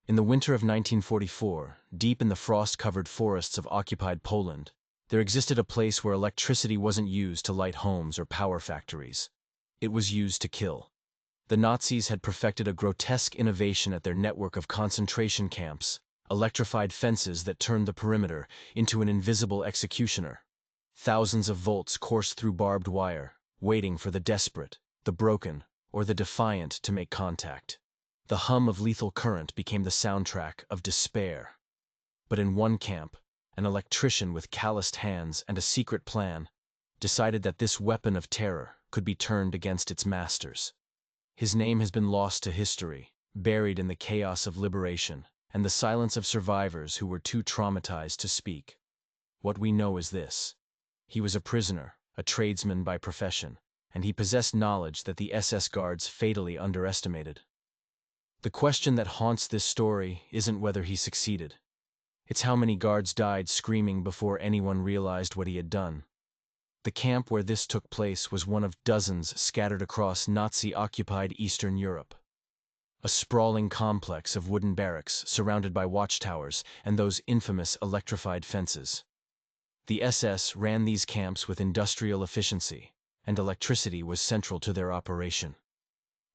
In the winter of 1944, deep in the frost-covered forests of occupied Poland, there existed a place where electricity wasn't used to light homes or power factories. It was used to kill. The Nazis had perfected a grotesque innovation at their network of concentration camps, electrified fences that turned the perimeter into an invisible executioner. Thousands of volts coursed through barbed wire, waiting for the desperate, the broken, or the defiant to make contact. The hum of lethal current became the soundtrack of despair. But in one camp, an electrician with calloused hands and a secret plan decided that this weapon of terror could be turned against its masters. His name has been lost to history, buried in the chaos of liberation and the silence of survivors who were too traumatized to speak. What we know is this: he was a prisoner, a tradesman by profession, and he possessed knowledge that the SS guards fatally underestimated. The question that haunts this story isn't whether he succeeded. It's how many guards died screaming before anyone realized what he had done. The camp where this took place was one of dozens scattered across Nazi-occupied Eastern Europe. A sprawling complex of wooden barracks surrounded by watchtowers and those infamous electrified fences. The SS ran these camps with industrial efficiency, and electricity was central to their operation.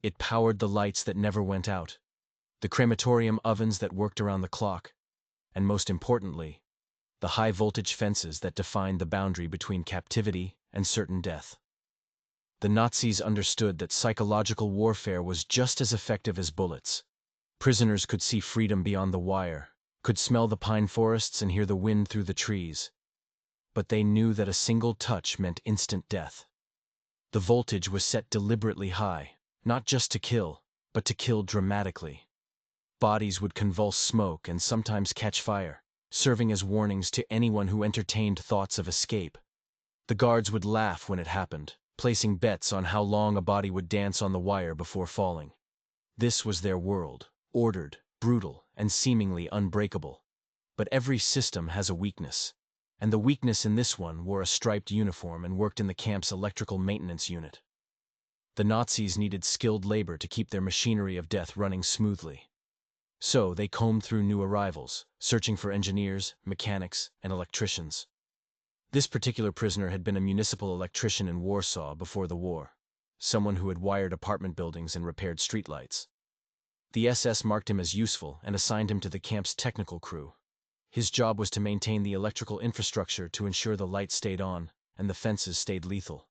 It powered the lights that never went out, the crematorium ovens that worked around the clock, and most importantly, the high-voltage fences that defined the boundary between captivity and certain death. The Nazis understood that psychological warfare was just as effective as bullets. Prisoners could see freedom beyond the wire, could smell the pine forests and hear the wind through the trees. But they knew that a single touch meant instant death. The voltage was set deliberately high, not just to kill, but to kill dramatically. Bodies would convulse smoke and sometimes catch fire, serving as warnings to anyone who entertained thoughts of escape. The guards would laugh when it happened, placing bets on how long a body would dance on the wire before falling. This was their world, ordered, brutal, and seemingly unbreakable. But every system has a weakness, and the weakness in this one wore a striped uniform and worked in the camp's electrical maintenance unit. The Nazis needed skilled labor to keep their machinery of death running smoothly. So they combed through new arrivals, searching for engineers, mechanics, and electricians. This particular prisoner had been a municipal electrician in Warsaw before the war, someone who had wired apartment buildings and repaired streetlights. The SS marked him as useful and assigned him to the camp's technical crew. His job was to maintain the electrical infrastructure to ensure the lights stayed on and the fences stayed lethal.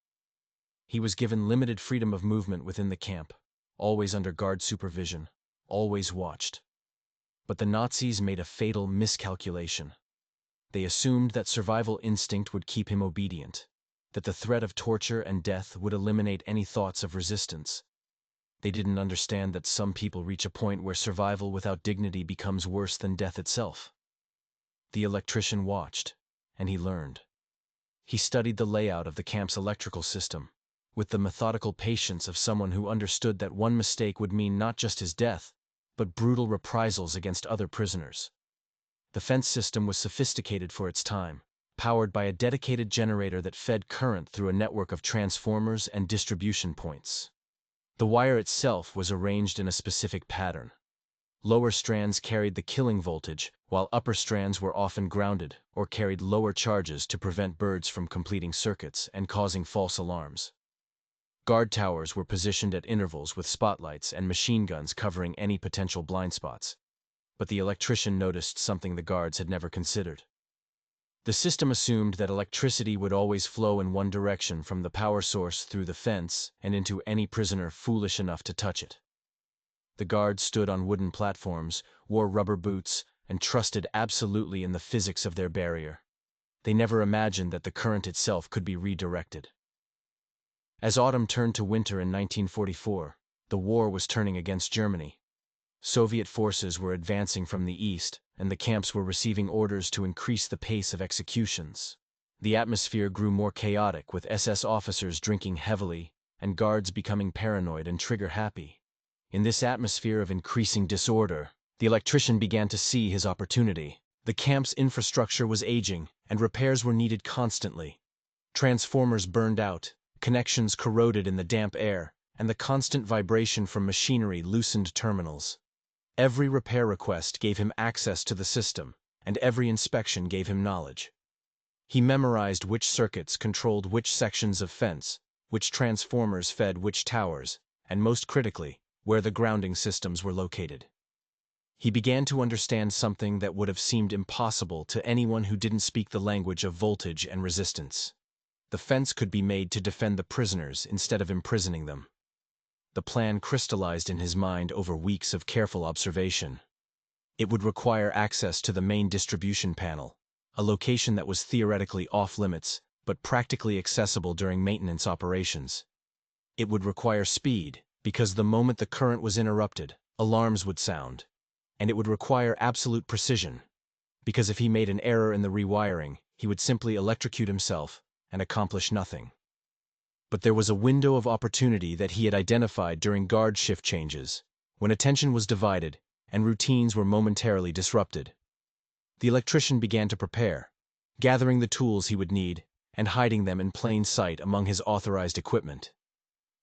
He was given limited freedom of movement within the camp, always under guard supervision, always watched. But the Nazis made a fatal miscalculation. They assumed that survival instinct would keep him obedient, that the threat of torture and death would eliminate any thoughts of resistance. They didn't understand that some people reach a point where survival without dignity becomes worse than death itself. The electrician watched, and he learned. He studied the layout of the camp's electrical system, with the methodical patience of someone who understood that one mistake would mean not just his death, but brutal reprisals against other prisoners. The fence system was sophisticated for its time, powered by a dedicated generator that fed current through a network of transformers and distribution points. The wire itself was arranged in a specific pattern. Lower strands carried the killing voltage, while upper strands were often grounded or carried lower charges to prevent birds from completing circuits and causing false alarms. Guard towers were positioned at intervals with spotlights and machine guns covering any potential blind spots. But the electrician noticed something the guards had never considered. The system assumed that electricity would always flow in one direction from the power source through the fence and into any prisoner foolish enough to touch it. The guards stood on wooden platforms, wore rubber boots, and trusted absolutely in the physics of their barrier. They never imagined that the current itself could be redirected. As autumn turned to winter in 1944, the war was turning against Germany. Soviet forces were advancing from the east, and the camps were receiving orders to increase the pace of executions. The atmosphere grew more chaotic, with SS officers drinking heavily and guards becoming paranoid and trigger-happy. In this atmosphere of increasing disorder, the electrician began to see his opportunity. The camp's infrastructure was aging, and repairs were needed constantly. Transformers burned out, connections corroded in the damp air, and the constant vibration from machinery loosened terminals. Every repair request gave him access to the system, and every inspection gave him knowledge. He memorized which circuits controlled which sections of fence, which transformers fed which towers, and most critically, where the grounding systems were located. He began to understand something that would have seemed impossible to anyone who didn't speak the language of voltage and resistance. The fence could be made to defend the prisoners instead of imprisoning them. The plan crystallized in his mind over weeks of careful observation. It would require access to the main distribution panel, a location that was theoretically off-limits, but practically accessible during maintenance operations. It would require speed, because the moment the current was interrupted, alarms would sound. And it would require absolute precision, because if he made an error in the rewiring, he would simply electrocute himself and accomplish nothing. But there was a window of opportunity that he had identified during guard shift changes, when attention was divided and routines were momentarily disrupted. The electrician began to prepare, gathering the tools he would need and hiding them in plain sight among his authorized equipment.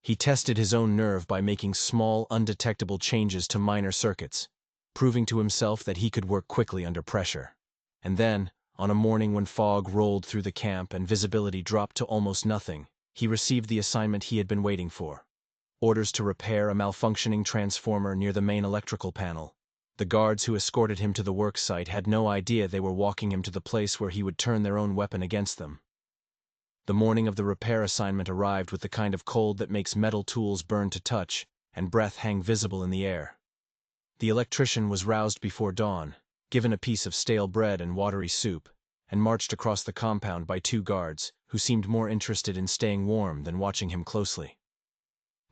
He tested his own nerve by making small, undetectable changes to minor circuits, proving to himself that he could work quickly under pressure. And then, on a morning when fog rolled through the camp and visibility dropped to almost nothing, he received the assignment he had been waiting for. Orders to repair a malfunctioning transformer near the main electrical panel. The guards who escorted him to the work site had no idea they were walking him to the place where he would turn their own weapon against them. The morning of the repair assignment arrived with the kind of cold that makes metal tools burn to touch and breath hang visible in the air. The electrician was roused before dawn, given a piece of stale bread and watery soup, and marched across the compound by two guards, who seemed more interested in staying warm than watching him closely.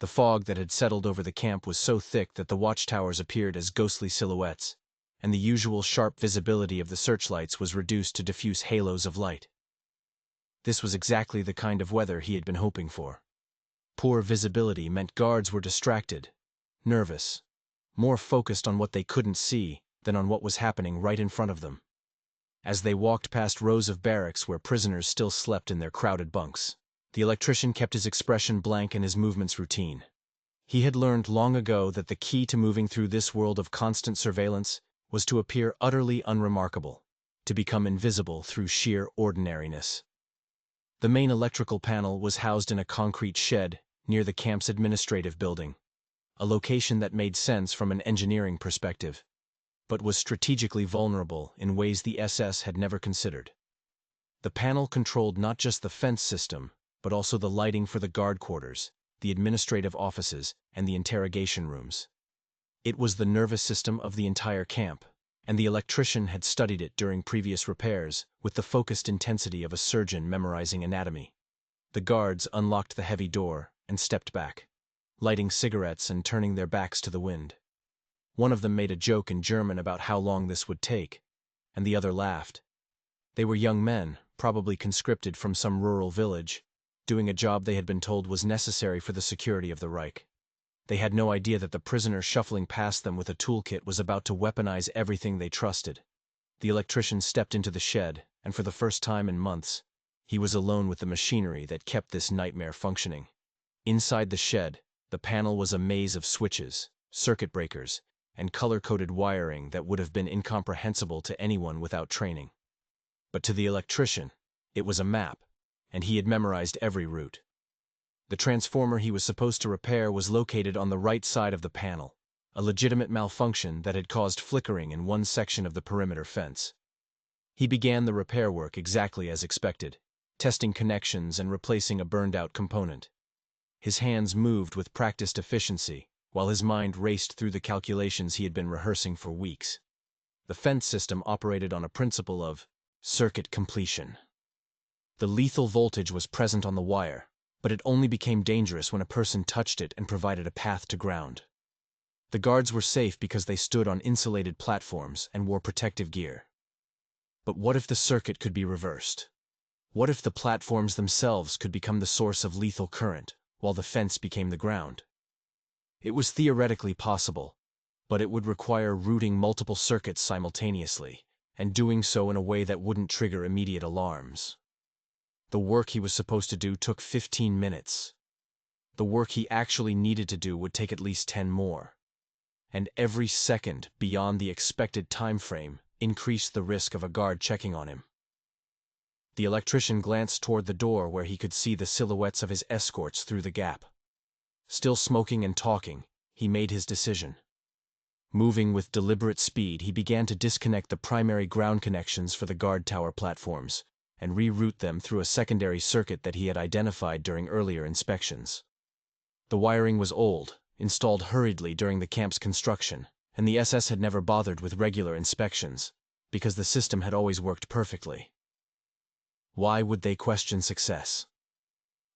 The fog that had settled over the camp was so thick that the watchtowers appeared as ghostly silhouettes, and the usual sharp visibility of the searchlights was reduced to diffuse halos of light. This was exactly the kind of weather he had been hoping for. Poor visibility meant guards were distracted, nervous, more focused on what they couldn't see than on what was happening right in front of them. As they walked past rows of barracks where prisoners still slept in their crowded bunks, the electrician kept his expression blank and his movements routine. He had learned long ago that the key to moving through this world of constant surveillance was to appear utterly unremarkable, to become invisible through sheer ordinariness. The main electrical panel was housed in a concrete shed near the camp's administrative building, a location that made sense from an engineering perspective, but was strategically vulnerable in ways the SS had never considered. The panel controlled not just the fence system, but also the lighting for the guard quarters, the administrative offices, and the interrogation rooms. It was the nervous system of the entire camp, and the electrician had studied it during previous repairs with the focused intensity of a surgeon memorizing anatomy. The guards unlocked the heavy door and stepped back, lighting cigarettes and turning their backs to the wind. One of them made a joke in German about how long this would take, and the other laughed. They were young men, probably conscripted from some rural village, doing a job they had been told was necessary for the security of the Reich. They had no idea that the prisoner shuffling past them with a toolkit was about to weaponize everything they trusted. The electrician stepped into the shed, and for the first time in months, he was alone with the machinery that kept this nightmare functioning. Inside the shed, the panel was a maze of switches, circuit breakers, and color-coded wiring that would have been incomprehensible to anyone without training. But to the electrician, it was a map, and he had memorized every route. The transformer he was supposed to repair was located on the right side of the panel, a legitimate malfunction that had caused flickering in one section of the perimeter fence. He began the repair work exactly as expected, testing connections and replacing a burned-out component. His hands moved with practiced efficiency, while his mind raced through the calculations he had been rehearsing for weeks. The fence system operated on a principle of circuit completion. The lethal voltage was present on the wire, but it only became dangerous when a person touched it and provided a path to ground. The guards were safe because they stood on insulated platforms and wore protective gear. But what if the circuit could be reversed? What if the platforms themselves could become the source of lethal current, while the fence became the ground? It was theoretically possible, but it would require routing multiple circuits simultaneously, and doing so in a way that wouldn't trigger immediate alarms. The work he was supposed to do took 15 minutes. The work he actually needed to do would take at least 10 more. and every second beyond the expected time frame increased the risk of a guard checking on him. The electrician glanced toward the door where he could see the silhouettes of his escorts through the gap. Still smoking and talking, he made his decision. Moving with deliberate speed, he began to disconnect the primary ground connections for the guard tower platforms and reroute them through a secondary circuit that he had identified during earlier inspections. The wiring was old, installed hurriedly during the camp's construction, and the SS had never bothered with regular inspections, because the system had always worked perfectly. Why would they question success?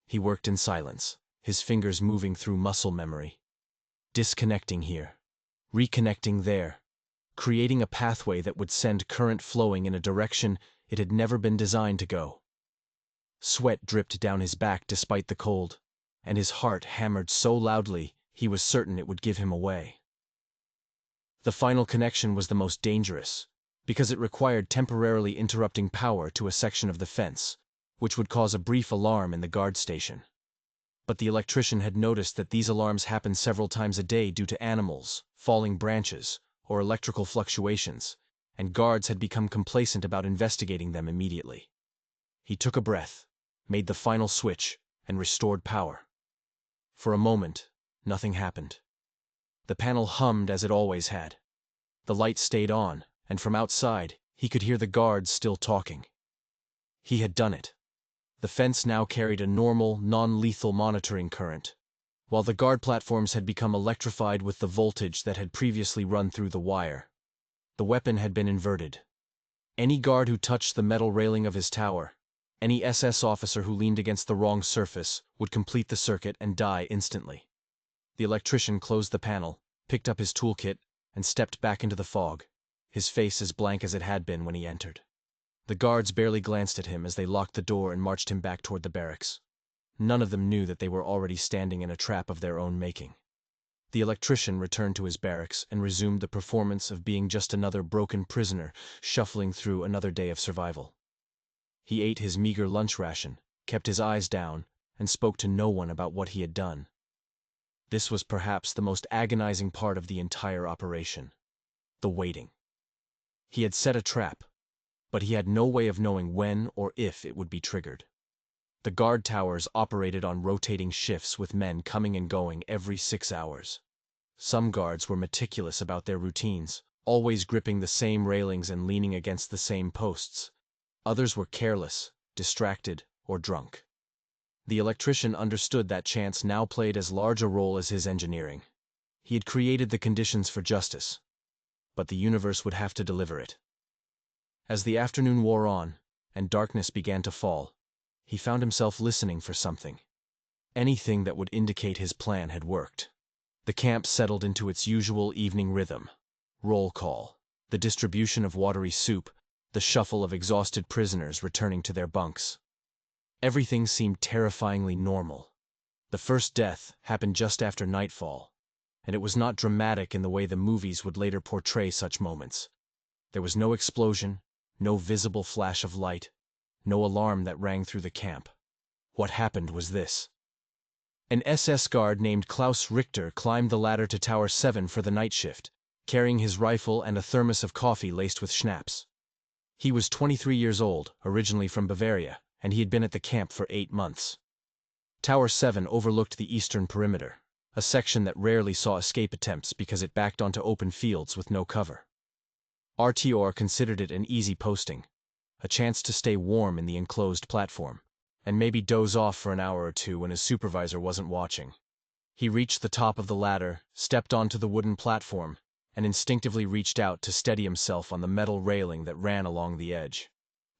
He worked in silence, his fingers moving through muscle memory. Disconnecting here, reconnecting there, creating a pathway that would send current flowing in a direction it had never been designed to go. Sweat dripped down his back despite the cold, and his heart hammered so loudly he was certain it would give him away. The final connection was the most dangerous, because it required temporarily interrupting power to a section of the fence, which would cause a brief alarm in the guard station. But the electrician had noticed that these alarms happened several times a day due to animals, falling branches, or electrical fluctuations, and guards had become complacent about investigating them immediately. He took a breath, made the final switch, and restored power. For a moment, nothing happened. The panel hummed as it always had. The light stayed on, and from outside, he could hear the guards still talking. He had done it. The fence now carried a normal, non-lethal monitoring current, while the guard platforms had become electrified with the voltage that had previously run through the wire. The weapon had been inverted. Any guard who touched the metal railing of his tower, any SS officer who leaned against the wrong surface, would complete the circuit and die instantly. The electrician closed the panel, picked up his toolkit, and stepped back into the fog, his face as blank as it had been when he entered. The guards barely glanced at him as they locked the door and marched him back toward the barracks. None of them knew that they were already standing in a trap of their own making. The electrician returned to his barracks and resumed the performance of being just another broken prisoner shuffling through another day of survival. He ate his meager lunch ration, kept his eyes down, and spoke to no one about what he had done. This was perhaps the most agonizing part of the entire operation: the waiting. He had set a trap, but he had no way of knowing when or if it would be triggered. The guard towers operated on rotating shifts with men coming and going every 6 hours. Some guards were meticulous about their routines, always gripping the same railings and leaning against the same posts. Others were careless, distracted, or drunk. The electrician understood that chance now played as large a role as his engineering. He had created the conditions for justice, but the universe would have to deliver it. As the afternoon wore on, and darkness began to fall, he found himself listening for something. Anything that would indicate his plan had worked. The camp settled into its usual evening rhythm: roll call, the distribution of watery soup, the shuffle of exhausted prisoners returning to their bunks. Everything seemed terrifyingly normal. The first death happened just after nightfall, and it was not dramatic in the way the movies would later portray such moments. There was no explosion, no visible flash of light, no alarm that rang through the camp. What happened was this. An SS guard named Klaus Richter climbed the ladder to Tower 7 for the night shift, carrying his rifle and a thermos of coffee laced with schnapps. He was 23 years old, originally from Bavaria, and he had been at the camp for 8 months. Tower 7 overlooked the eastern perimeter, a section that rarely saw escape attempts because it backed onto open fields with no cover. RTOR considered it an easy posting, a chance to stay warm in the enclosed platform, and maybe doze off for an hour or two when his supervisor wasn't watching. He reached the top of the ladder, stepped onto the wooden platform, and instinctively reached out to steady himself on the metal railing that ran along the edge.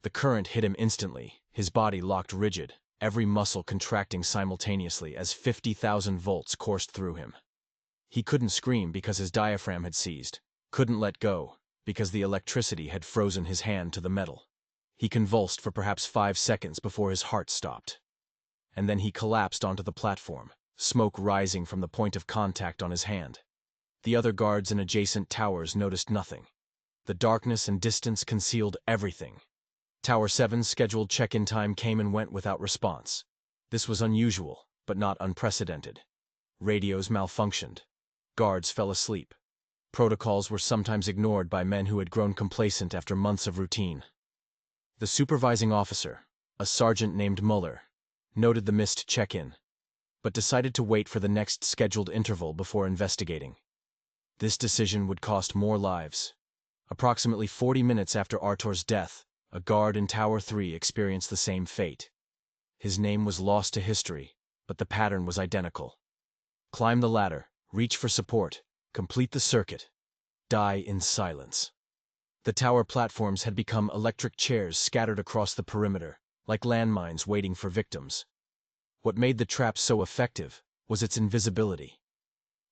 The current hit him instantly, his body locked rigid, every muscle contracting simultaneously as 50,000 volts coursed through him. He couldn't scream because his diaphragm had seized, couldn't let go because the electricity had frozen his hand to the metal. He convulsed for perhaps 5 seconds before his heart stopped. And then he collapsed onto the platform, smoke rising from the point of contact on his hand. The other guards in adjacent towers noticed nothing. The darkness and distance concealed everything. Tower 7's scheduled check-in time came and went without response. This was unusual, but not unprecedented. Radios malfunctioned. Guards fell asleep. Protocols were sometimes ignored by men who had grown complacent after months of routine. The supervising officer, a sergeant named Muller, noted the missed check-in, but decided to wait for the next scheduled interval before investigating. This decision would cost more lives. Approximately 40 minutes after Artur's death, a guard in Tower 3 experienced the same fate. His name was lost to history, but the pattern was identical. Climb the ladder, reach for support, complete the circuit, die in silence. The tower platforms had become electric chairs scattered across the perimeter, like landmines waiting for victims. What made the trap so effective was its invisibility.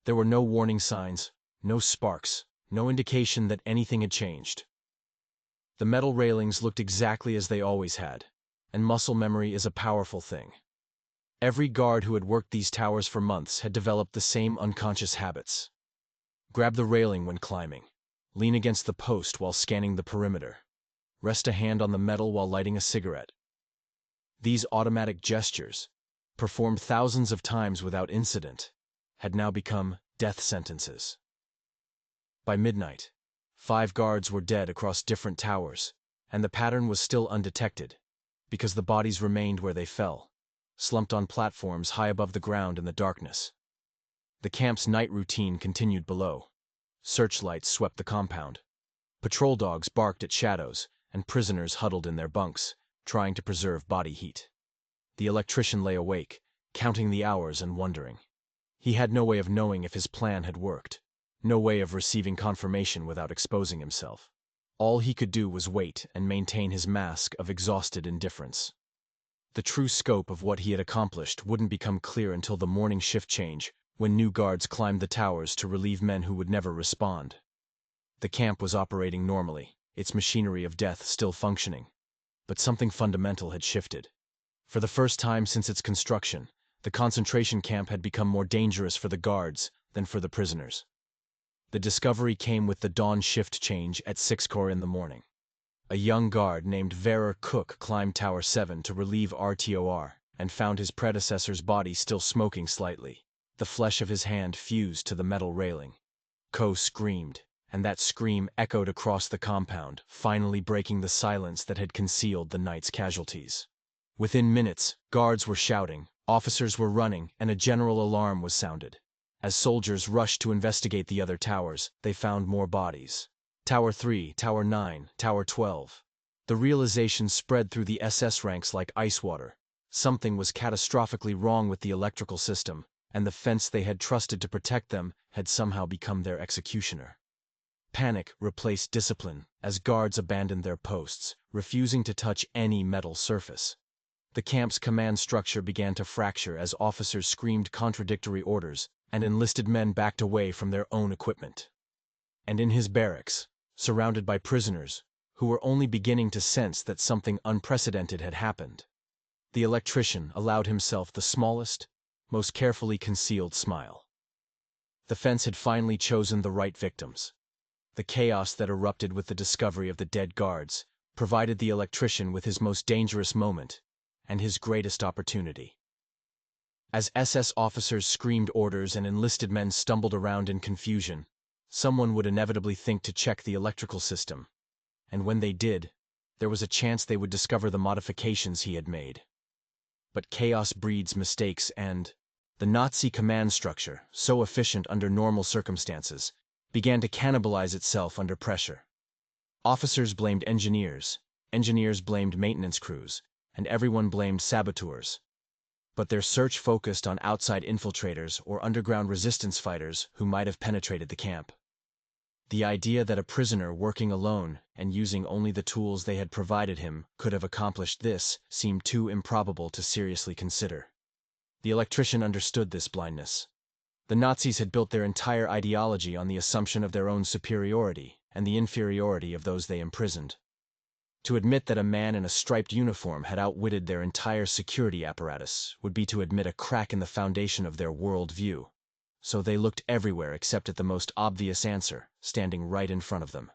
There were no warning signs, no sparks, no indication that anything had changed. The metal railings looked exactly as they always had, and muscle memory is a powerful thing. Every guard who had worked these towers for months had developed the same unconscious habits. Grab the railing when climbing. Lean against the post while scanning the perimeter. Rest a hand on the metal while lighting a cigarette. These automatic gestures, performed thousands of times without incident, had now become death sentences. By midnight, 5 guards were dead across different towers, and the pattern was still undetected, because the bodies remained where they fell, slumped on platforms high above the ground in the darkness. The camp's night routine continued below. Searchlights swept the compound. Patrol dogs barked at shadows, and prisoners huddled in their bunks, trying to preserve body heat. The electrician lay awake, counting the hours and wondering. He had no way of knowing if his plan had worked, no way of receiving confirmation without exposing himself. All he could do was wait and maintain his mask of exhausted indifference. The true scope of what he had accomplished wouldn't become clear until the morning shift change, when new guards climbed the towers to relieve men who would never respond. The camp was operating normally, its machinery of death still functioning. But something fundamental had shifted. For the first time since its construction, the concentration camp had become more dangerous for the guards than for the prisoners. The discovery came with the dawn shift change at 6:00 in the morning. A young guard named Vera Cook climbed Tower 7 to relieve RTOR and found his predecessor's body still smoking slightly. The flesh of his hand fused to the metal railing. Ko screamed, and that scream echoed across the compound, finally breaking the silence that had concealed the night's casualties. Within minutes, guards were shouting, officers were running, and a general alarm was sounded. As soldiers rushed to investigate the other towers, they found more bodies. Tower 3, Tower 9, Tower 12. The realization spread through the SS ranks like ice water. Something was catastrophically wrong with the electrical system, and the fence they had trusted to protect them had somehow become their executioner. Panic replaced discipline as guards abandoned their posts, refusing to touch any metal surface. The camp's command structure began to fracture as officers screamed contradictory orders, and enlisted men backed away from their own equipment. And in his barracks, surrounded by prisoners, who were only beginning to sense that something unprecedented had happened, the electrician allowed himself the smallest, most carefully concealed smile. The fence had finally chosen the right victims. The chaos that erupted with the discovery of the dead guards provided the electrician with his most dangerous moment and his greatest opportunity. As SS officers screamed orders and enlisted men stumbled around in confusion, someone would inevitably think to check the electrical system, and when they did, there was a chance they would discover the modifications he had made. But chaos breeds mistakes, and the Nazi command structure, so efficient under normal circumstances, began to cannibalize itself under pressure. Officers blamed engineers blamed maintenance crews, and everyone blamed saboteurs. But their search focused on outside infiltrators or underground resistance fighters who might have penetrated the camp. The idea that a prisoner working alone and using only the tools they had provided him could have accomplished this seemed too improbable to seriously consider. The electrician understood this blindness. The Nazis had built their entire ideology on the assumption of their own superiority and the inferiority of those they imprisoned. To admit that a man in a striped uniform had outwitted their entire security apparatus would be to admit a crack in the foundation of their world view. So they looked everywhere except at the most obvious answer, standing right in front of them.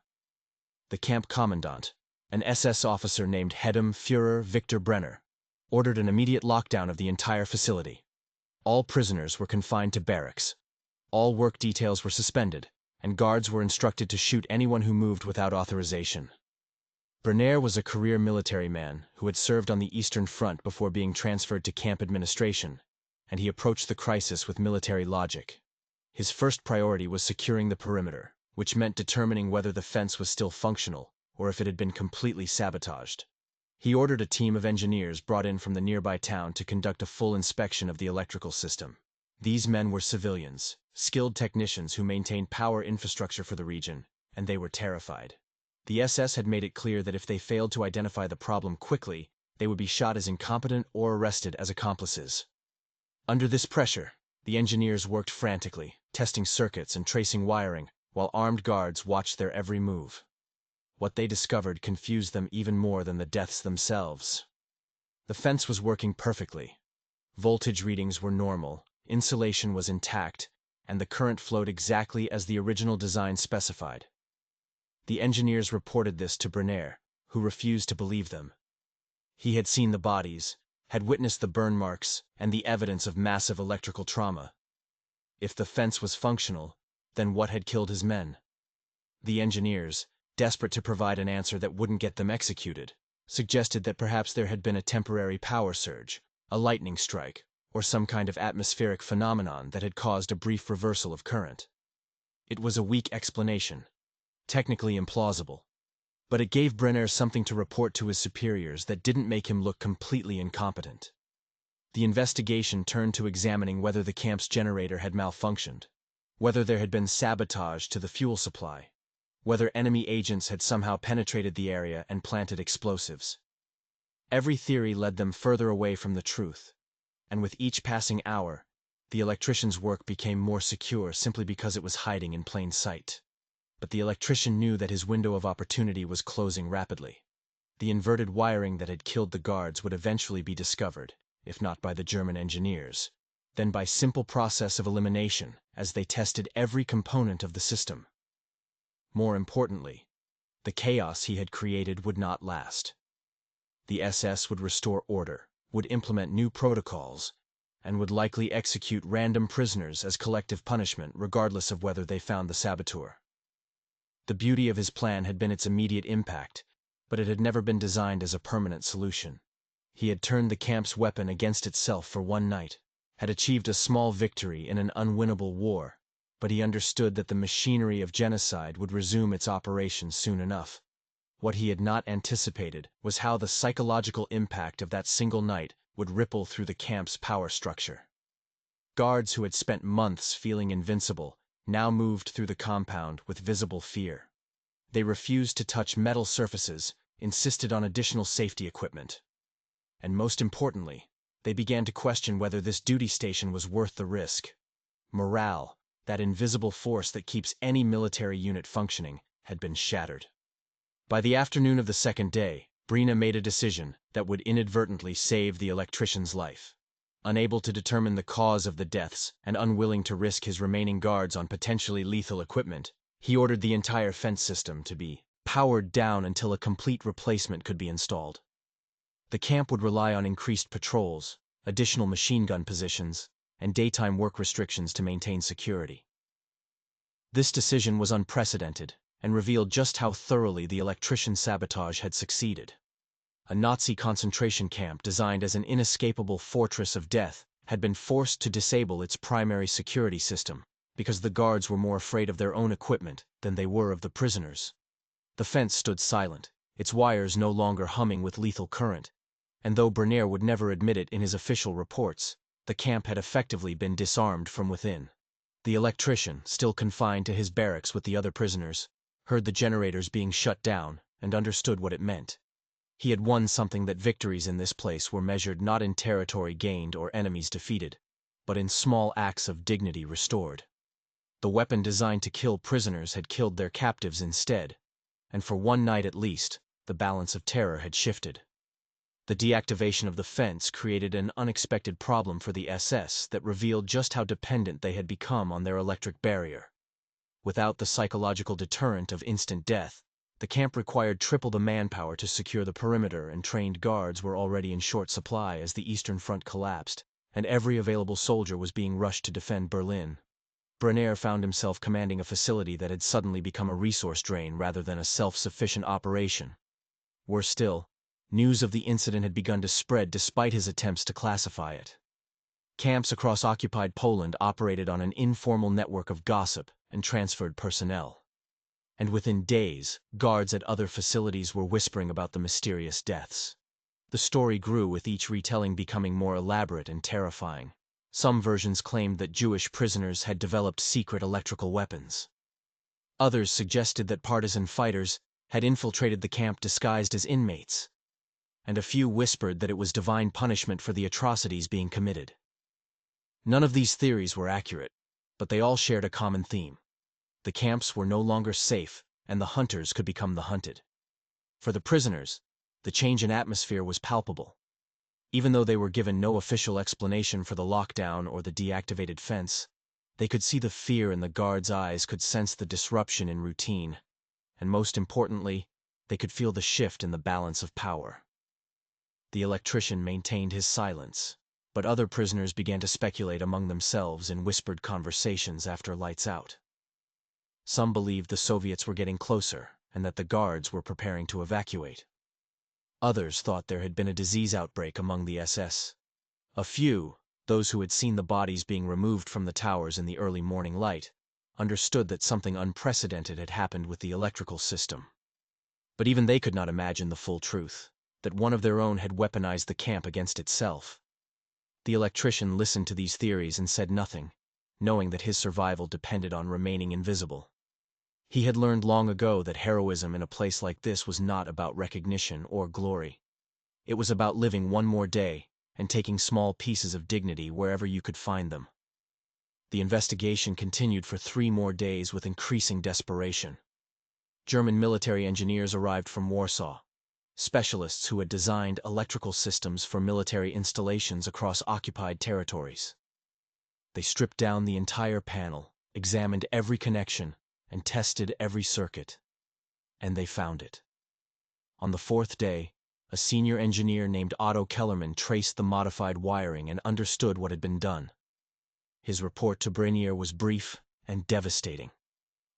The camp commandant, an SS officer named Hedem Führer Victor Brenner, ordered an immediate lockdown of the entire facility. All prisoners were confined to barracks. All work details were suspended, and guards were instructed to shoot anyone who moved without authorization. Bernaire was a career military man who had served on the Eastern Front before being transferred to camp administration, and he approached the crisis with military logic. His first priority was securing the perimeter, which meant determining whether the fence was still functional or if it had been completely sabotaged. He ordered a team of engineers brought in from the nearby town to conduct a full inspection of the electrical system. These men were civilians, skilled technicians who maintained power infrastructure for the region, and they were terrified. The SS had made it clear that if they failed to identify the problem quickly, they would be shot as incompetent or arrested as accomplices. Under this pressure, the engineers worked frantically, testing circuits and tracing wiring, while armed guards watched their every move. What they discovered confused them even more than the deaths themselves. The fence was working perfectly. Voltage readings were normal, insulation was intact, and the current flowed exactly as the original design specified. The engineers reported this to Bernaire, who refused to believe them. He had seen the bodies, had witnessed the burn marks, and the evidence of massive electrical trauma. If the fence was functional, then what had killed his men? The engineers, desperate to provide an answer that wouldn't get them executed, suggested that perhaps there had been a temporary power surge, a lightning strike, or some kind of atmospheric phenomenon that had caused a brief reversal of current. It was a weak explanation, technically implausible, but it gave Bernaire something to report to his superiors that didn't make him look completely incompetent. The investigation turned to examining whether the camp's generator had malfunctioned, whether there had been sabotage to the fuel supply, whether enemy agents had somehow penetrated the area and planted explosives. Every theory led them further away from the truth, and with each passing hour, the electrician's work became more secure simply because it was hiding in plain sight. But the electrician knew that his window of opportunity was closing rapidly. The inverted wiring that had killed the guards would eventually be discovered, if not by the German engineers, then by simple process of elimination as they tested every component of the system. More importantly, the chaos he had created would not last. The SS would restore order, would implement new protocols, and would likely execute random prisoners as collective punishment regardless of whether they found the saboteur. The beauty of his plan had been its immediate impact, but it had never been designed as a permanent solution. He had turned the camp's weapon against itself for one night, had achieved a small victory in an unwinnable war, but he understood that the machinery of genocide would resume its operations soon enough. What he had not anticipated was how the psychological impact of that single night would ripple through the camp's power structure. Guards who had spent months feeling invincible now moved through the compound with visible fear. They refused to touch metal surfaces, insisted on additional safety equipment. And most importantly, they began to question whether this duty station was worth the risk. Morale, that invisible force that keeps any military unit functioning, had been shattered. By the afternoon of the second day, Brina made a decision that would inadvertently save the electrician's life. Unable to determine the cause of the deaths and unwilling to risk his remaining guards on potentially lethal equipment, he ordered the entire fence system to be powered down until a complete replacement could be installed. The camp would rely on increased patrols, additional machine gun positions, and daytime work restrictions to maintain security. This decision was unprecedented and revealed just how thoroughly the electrician sabotage had succeeded. A Nazi concentration camp designed as an inescapable fortress of death had been forced to disable its primary security system because the guards were more afraid of their own equipment than they were of the prisoners. The fence stood silent, its wires no longer humming with lethal current, and though Bernaire would never admit it in his official reports, the camp had effectively been disarmed from within. The electrician, still confined to his barracks with the other prisoners, heard the generators being shut down and understood what it meant. He had won something that victories in this place were measured not in territory gained or enemies defeated, but in small acts of dignity restored. The weapon designed to kill prisoners had killed their captives instead, and for one night at least, the balance of terror had shifted. The deactivation of the fence created an unexpected problem for the SS that revealed just how dependent they had become on their electric barrier. Without the psychological deterrent of instant death, the camp required triple the manpower to secure the perimeter, and trained guards were already in short supply as the Eastern Front collapsed, and every available soldier was being rushed to defend Berlin. Brenner found himself commanding a facility that had suddenly become a resource drain rather than a self-sufficient operation. Worse still, news of the incident had begun to spread despite his attempts to classify it. Camps across occupied Poland operated on an informal network of gossip and transferred personnel. And within days, guards at other facilities were whispering about the mysterious deaths. The story grew, with each retelling becoming more elaborate and terrifying. Some versions claimed that Jewish prisoners had developed secret electrical weapons. Others suggested that partisan fighters had infiltrated the camp disguised as inmates. And a few whispered that it was divine punishment for the atrocities being committed. None of these theories were accurate, but they all shared a common theme. The camps were no longer safe, and the hunters could become the hunted. For the prisoners, the change in atmosphere was palpable. Even though they were given no official explanation for the lockdown or the deactivated fence, they could see the fear in the guards' eyes, could sense the disruption in routine, and most importantly, they could feel the shift in the balance of power. The electrician maintained his silence, but other prisoners began to speculate among themselves in whispered conversations after lights out. Some believed the Soviets were getting closer and that the guards were preparing to evacuate. Others thought there had been a disease outbreak among the SS. A few, those who had seen the bodies being removed from the towers in the early morning light, understood that something unprecedented had happened with the electrical system. But even they could not imagine the full truth, that one of their own had weaponized the camp against itself. The electrician listened to these theories and said nothing, knowing that his survival depended on remaining invisible. He had learned long ago that heroism in a place like this was not about recognition or glory. It was about living one more day and taking small pieces of dignity wherever you could find them. The investigation continued for 3 more days with increasing desperation. German military engineers arrived from Warsaw, specialists who had designed electrical systems for military installations across occupied territories. They stripped down the entire panel, examined every connection, and tested every circuit. And they found it. On the 4th day, a senior engineer named Otto Kellerman traced the modified wiring and understood what had been done. His report to Brenner was brief and devastating.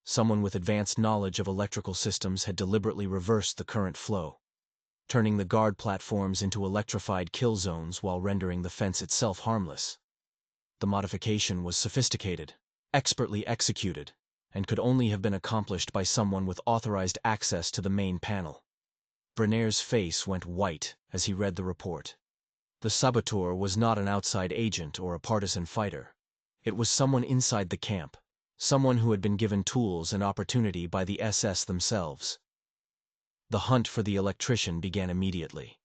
Someone with advanced knowledge of electrical systems had deliberately reversed the current flow, turning the guard platforms into electrified kill zones while rendering the fence itself harmless. The modification was sophisticated, expertly executed, and could only have been accomplished by someone with authorized access to the main panel. Brenner's face went white as he read the report. The saboteur was not an outside agent or a partisan fighter. It was someone inside the camp, someone who had been given tools and opportunity by the SS themselves. The hunt for the electrician began immediately.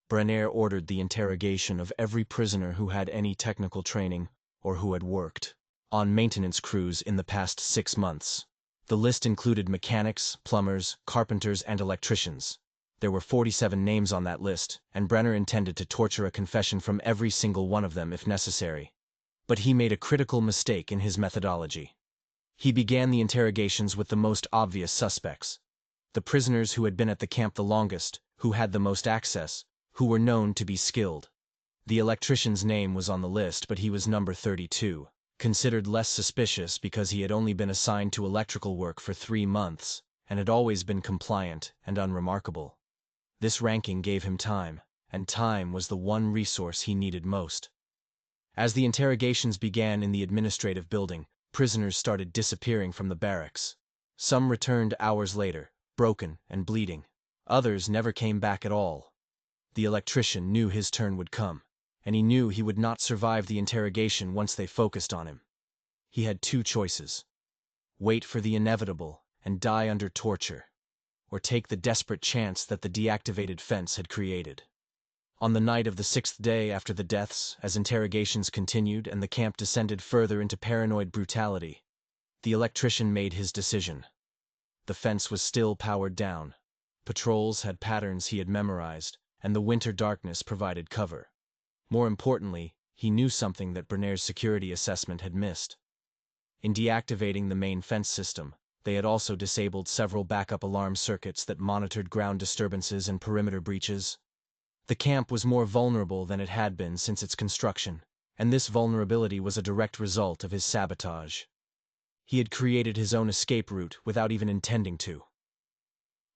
Brenner ordered the interrogation of every prisoner who had any technical training or who had worked on maintenance crews in the past 6 months. The list included mechanics, plumbers, carpenters, and electricians. There were 47 names on that list, and Brenner intended to torture a confession from every single one of them if necessary. But he made a critical mistake in his methodology. He began the interrogations with the most obvious suspects, the prisoners who had been at the camp the longest, who had the most access, who were known to be skilled. The electrician's name was on the list, but he was number 32. Considered less suspicious because he had only been assigned to electrical work for 3 months and had always been compliant and unremarkable. This ranking gave him time, and time was the one resource he needed most. As the interrogations began in the administrative building, prisoners started disappearing from the barracks. Some returned hours later, broken and bleeding. Others never came back at all. The electrician knew his turn would come, and he knew he would not survive the interrogation once they focused on him. He had 2 choices: wait for the inevitable and die under torture, or take the desperate chance that the deactivated fence had created. On the night of the 6th day after the deaths, as interrogations continued and the camp descended further into paranoid brutality, the electrician made his decision. The fence was still powered down. Patrols had patterns he had memorized, and the winter darkness provided cover. More importantly, he knew something that Brenner's security assessment had missed. In deactivating the main fence system, they had also disabled several backup alarm circuits that monitored ground disturbances and perimeter breaches. The camp was more vulnerable than it had been since its construction, and this vulnerability was a direct result of his sabotage. He had created his own escape route without even intending to.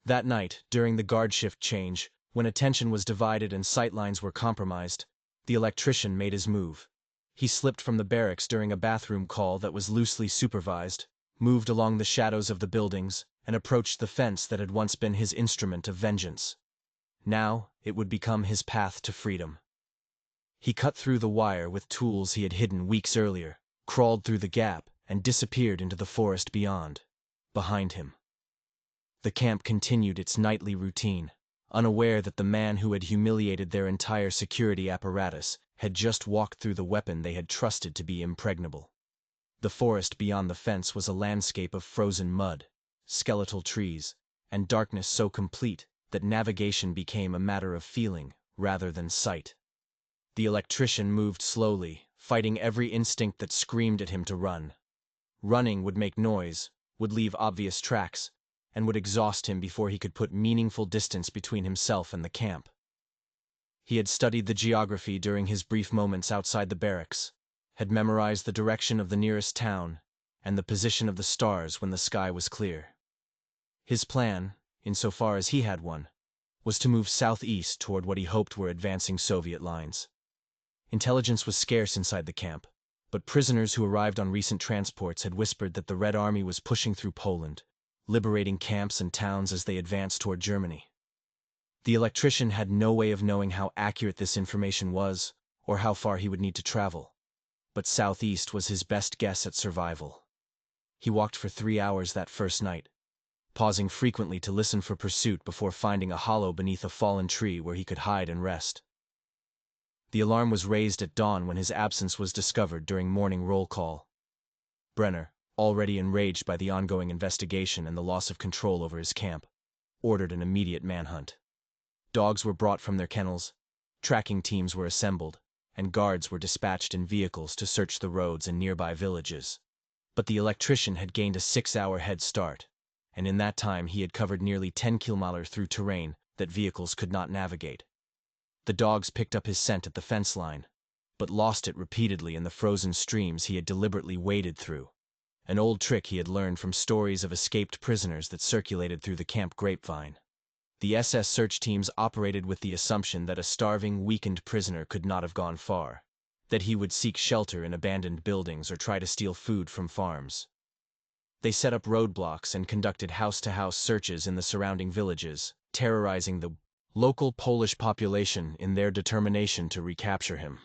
That night, during the guard shift change, when attention was divided and sightlines were compromised, the electrician made his move. He slipped from the barracks during a bathroom call that was loosely supervised, moved along the shadows of the buildings, and approached the fence that had once been his instrument of vengeance. Now, it would become his path to freedom. He cut through the wire with tools he had hidden weeks earlier, crawled through the gap, and disappeared into the forest beyond, behind him. The camp continued its nightly routine, unaware that the man who had humiliated their entire security apparatus had just walked through the weapon they had trusted to be impregnable. The forest beyond the fence was a landscape of frozen mud, skeletal trees, and darkness so complete that navigation became a matter of feeling rather than sight. The electrician moved slowly, fighting every instinct that screamed at him to run. Running would make noise, would leave obvious tracks, and would exhaust him before he could put meaningful distance between himself and the camp. He had studied the geography during his brief moments outside the barracks, had memorized the direction of the nearest town, and the position of the stars when the sky was clear. His plan, insofar as he had one, was to move southeast toward what he hoped were advancing Soviet lines. Intelligence was scarce inside the camp, but prisoners who arrived on recent transports had whispered that the Red Army was pushing through Poland, liberating camps and towns as they advanced toward Germany. The electrician had no way of knowing how accurate this information was, or how far he would need to travel, but southeast was his best guess at survival. He walked for 3 hours that first night, pausing frequently to listen for pursuit before finding a hollow beneath a fallen tree where he could hide and rest. The alarm was raised at dawn when his absence was discovered during morning roll call. Brenner, already enraged by the ongoing investigation and the loss of control over his camp, ordered an immediate manhunt. Dogs were brought from their kennels, tracking teams were assembled, and guards were dispatched in vehicles to search the roads in nearby villages. But the electrician had gained a 6-hour head start, and in that time he had covered nearly 10 kilometers through terrain that vehicles could not navigate. The dogs picked up his scent at the fence line, but lost it repeatedly in the frozen streams he had deliberately waded through, an old trick he had learned from stories of escaped prisoners that circulated through the camp grapevine. The SS search teams operated with the assumption that a starving, weakened prisoner could not have gone far, that he would seek shelter in abandoned buildings or try to steal food from farms. They set up roadblocks and conducted house-to-house searches in the surrounding villages, terrorizing the local Polish population in their determination to recapture him.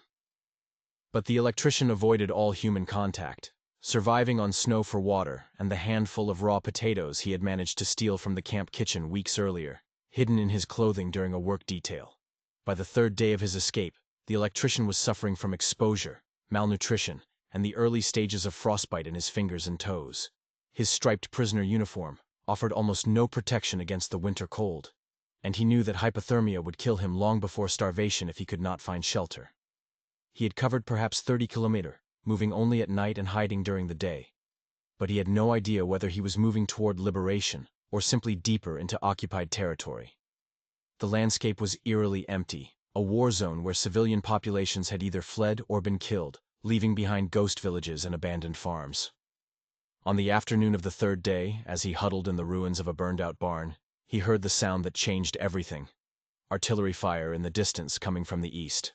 But the electrician avoided all human contact, surviving on snow for water and the handful of raw potatoes he had managed to steal from the camp kitchen weeks earlier, hidden in his clothing during a work detail. By the 3rd day of his escape, the electrician was suffering from exposure, malnutrition, and the early stages of frostbite in his fingers and toes. His striped prisoner uniform offered almost no protection against the winter cold, and he knew that hypothermia would kill him long before starvation if he could not find shelter. He had covered perhaps 30 kilometers, moving only at night and hiding during the day. But he had no idea whether he was moving toward liberation or simply deeper into occupied territory. The landscape was eerily empty, a war zone where civilian populations had either fled or been killed, leaving behind ghost villages and abandoned farms. On the afternoon of the 3rd day, as he huddled in the ruins of a burned-out barn, he heard the sound that changed everything: artillery fire in the distance coming from the east.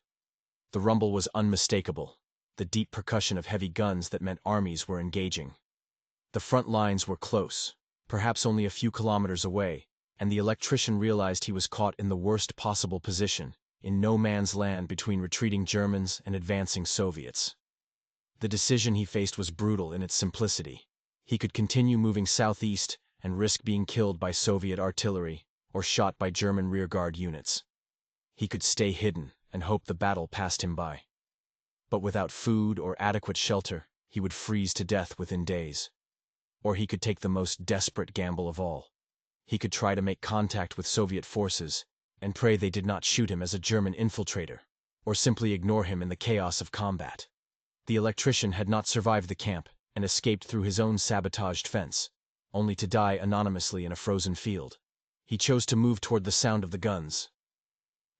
The rumble was unmistakable, the deep percussion of heavy guns that meant armies were engaging. The front lines were close, perhaps only a few kilometers away, and the electrician realized he was caught in the worst possible position, in no man's land between retreating Germans and advancing Soviets. The decision he faced was brutal in its simplicity. He could continue moving southeast and risk being killed by Soviet artillery or shot by German rearguard units. He could stay hidden and hope the battle passed him by. But without food or adequate shelter, he would freeze to death within days. Or he could take the most desperate gamble of all. He could try to make contact with Soviet forces and pray they did not shoot him as a German infiltrator, or simply ignore him in the chaos of combat. The electrician had not survived the camp and escaped through his own sabotaged fence, only to die anonymously in a frozen field. He chose to move toward the sound of the guns.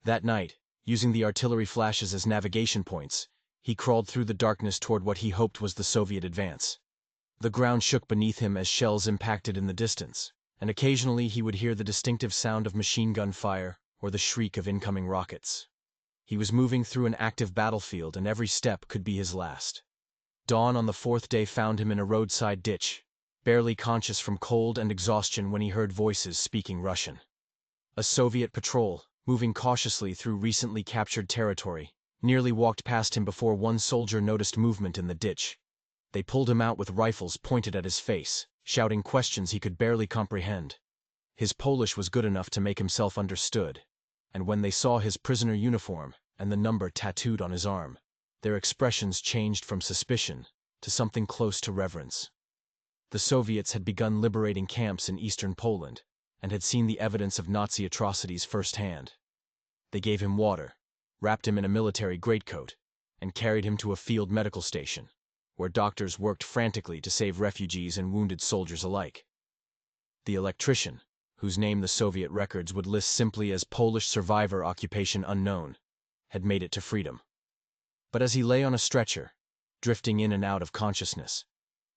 That night, using the artillery flashes as navigation points, he crawled through the darkness toward what he hoped was the Soviet advance. The ground shook beneath him as shells impacted in the distance, and occasionally he would hear the distinctive sound of machine gun fire or the shriek of incoming rockets. He was moving through an active battlefield, and every step could be his last. Dawn on the fourth day found him in a roadside ditch, barely conscious from cold and exhaustion when he heard voices speaking Russian. A Soviet patrol, moving cautiously through recently captured territory, nearly walked past him before one soldier noticed movement in the ditch. They pulled him out with rifles pointed at his face, shouting questions he could barely comprehend. His Polish was good enough to make himself understood, and when they saw his prisoner uniform and the number tattooed on his arm, their expressions changed from suspicion to something close to reverence. The Soviets had begun liberating camps in eastern Poland, and had seen the evidence of Nazi atrocities firsthand. They gave him water, wrapped him in a military greatcoat, and carried him to a field medical station, where doctors worked frantically to save refugees and wounded soldiers alike. The Electrician, whose name the Soviet records would list simply as Polish survivor occupation unknown, had made it to freedom. But as he lay on a stretcher, drifting in and out of consciousness,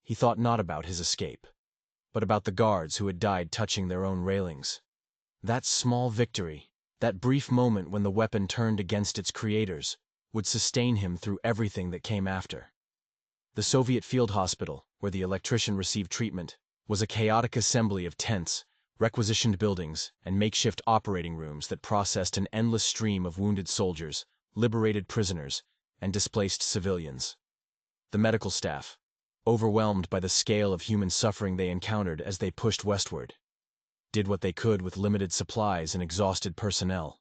he thought not about his escape, but about the guards who had died touching their own railings. That small victory, that brief moment when the weapon turned against its creators, would sustain him through everything that came after. The Soviet field hospital, where the Electrician received treatment, was a chaotic assembly of tents, requisitioned buildings, and makeshift operating rooms that processed an endless stream of wounded soldiers, liberated prisoners, and displaced civilians. The medical staff, overwhelmed by the scale of human suffering they encountered as they pushed westward, did what they could with limited supplies and exhausted personnel.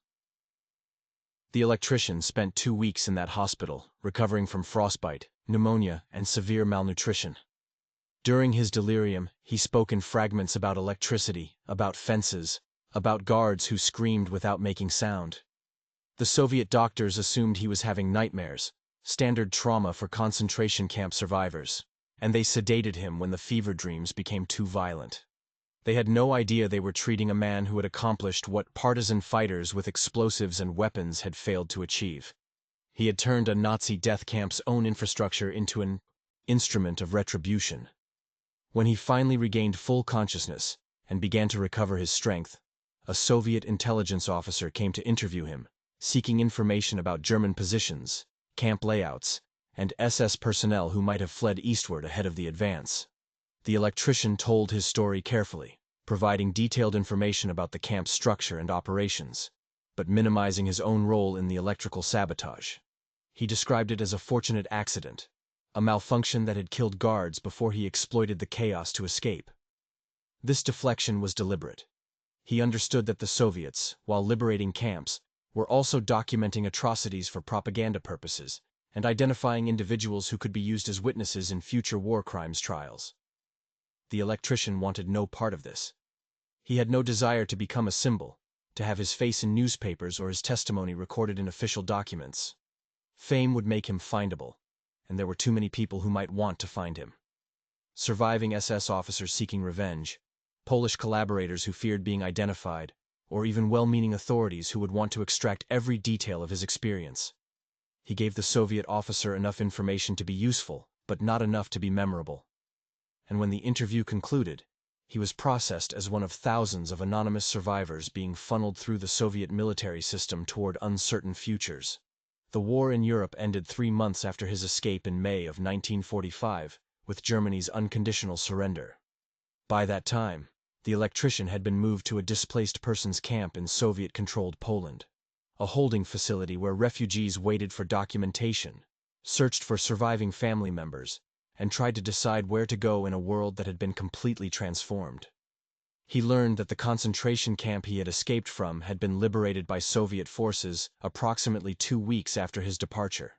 The Electrician spent 2 weeks in that hospital, recovering from frostbite, pneumonia, and severe malnutrition. During his delirium, he spoke in fragments about electricity, about fences, about guards who screamed without making sound. The Soviet doctors assumed he was having nightmares, standard trauma for concentration camp survivors, and they sedated him when the fever dreams became too violent. They had no idea they were treating a man who had accomplished what partisan fighters with explosives and weapons had failed to achieve. He had turned a Nazi death camp's own infrastructure into an instrument of retribution. When he finally regained full consciousness and began to recover his strength, a Soviet intelligence officer came to interview him, seeking information about German positions, camp layouts, and SS personnel who might have fled eastward ahead of the advance. The Electrician told his story carefully, providing detailed information about the camp's structure and operations, but minimizing his own role in the electrical sabotage. He described it as a fortunate accident, a malfunction that had killed guards before he exploited the chaos to escape. This deflection was deliberate. He understood that the Soviets, while liberating camps, were also documenting atrocities for propaganda purposes and identifying individuals who could be used as witnesses in future war crimes trials. The Electrician wanted no part of this. He had no desire to become a symbol, to have his face in newspapers or his testimony recorded in official documents. Fame would make him findable, and there were too many people who might want to find him. Surviving SS officers seeking revenge, Polish collaborators who feared being identified, or even well-meaning authorities who would want to extract every detail of his experience. He gave the Soviet officer enough information to be useful, but not enough to be memorable. And when the interview concluded, he was processed as one of thousands of anonymous survivors being funneled through the Soviet military system toward uncertain futures. The war in Europe ended 3 months after his escape in May of 1945, with Germany's unconditional surrender. By that time, the Electrician had been moved to a displaced persons camp in Soviet-controlled Poland, a holding facility where refugees waited for documentation, searched for surviving family members, and tried to decide where to go in a world that had been completely transformed. He learned that the concentration camp he had escaped from had been liberated by Soviet forces approximately 2 weeks after his departure.